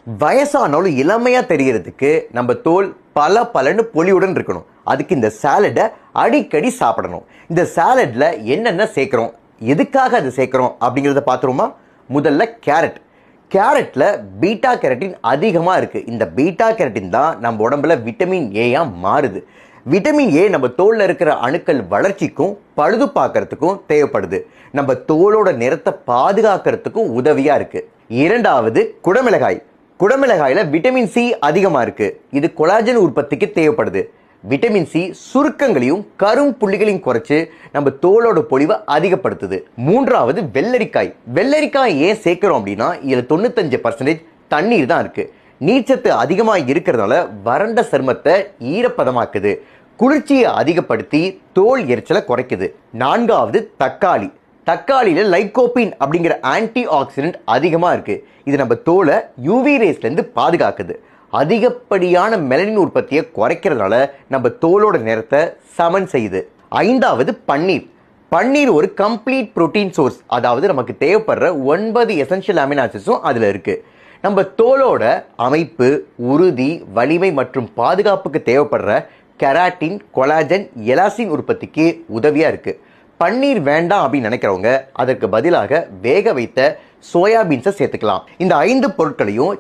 வயசானாலும் இளமையா தெரியறதுக்கு நம்ம தோல் பல பலன்னு பொலியுடன் இருக்கணும். அதுக்கு இந்த சாலடை அடிக்கடி சாப்பிடணும். இந்த சாலட்ல என்னென்ன சேர்க்கிறோம், எதுக்காக அது சேர்க்கிறோம் அப்படிங்கிறத பார்த்துருமா. முதல்ல கேரட். கேரட்ல பீட்டா கேரட்டின் அதிகமாக இருக்கு. இந்த பீட்டா கேரட்டின் தான் நம்ம உடம்புல விட்டமின் ஏயா மாறுது. விட்டமின் ஏ நம்ம தோல்ல இருக்கிற அணுக்கள் வளர்ச்சிக்கும் பழுது பார்க்கறதுக்கும் தேவைப்படுது. நம்ம தோலோட நிறத்தை பாதுகாக்கிறதுக்கும் உதவியா இருக்கு. இரண்டாவது குடமிளகாய். குடமிளகாயில விட்டமின் சி அதிகமா இருக்கு. இது கொலாஜன் உற்பத்திக்கு தேவைப்படுது. விட்டமின் சி சுருக்கங்களையும் கரும் புள்ளிகளையும் குறைச்சு நம்ம தோலோட பொலிவை அதிகப்படுத்துது. மூன்றாவது வெள்ளரிக்காய். வெள்ளரிக்காய் ஏன் சேர்க்கிறோம் அப்படின்னா இதுல 95% தண்ணீர் தான் இருக்கு. நீர்ச்சத்து அதிகமாக இருக்கிறதுனால வறண்ட சருமத்தை ஈரப்பதமாக்குது. குளிர்ச்சியை அதிகப்படுத்தி தோல் எரிச்சலை குறைக்குது. நான்காவது தக்காளி. தக்காளியில லைகோபின் அப்படிங்கிற ஆன்டி ஆக்சிடென்ட் அதிகமா இருக்கு. இது நம்ம தோலை யூவி ரேஸ்ல இருந்து பாதுகாக்குது. அதிகப்படியான மெலனின் உற்பத்தியை குறைக்கிறதுனால நம்ம தோலோட நிறத்தை சமன் செய்யுது. ஐந்தாவது பன்னீர். பன்னீர் ஒரு கம்ப்ளீட் புரோட்டீன் சோர்ஸ். அதாவது நமக்கு தேவைப்படுற 9 எசென்ஷியல் அமினோ ஆசிட்ஸும் அதுல இருக்கு. நம்ம தோலோட அமைப்பு, உறுதி, வலிமை மற்றும் பாதுகாப்புக்கு தேவைப்படுற கெராட்டின், கொலாஜன், எலாஸ்டின் உற்பத்திக்கு உதவியா இருக்கு. பன்னீர் வேண்டாம் அப்படின்னு நினைக்கிறவங்க அதற்கு பதிலாக வேக வைத்த சோயாபீன்ஸை சேர்த்துக்கலாம். இந்த 5 பொருட்களையும்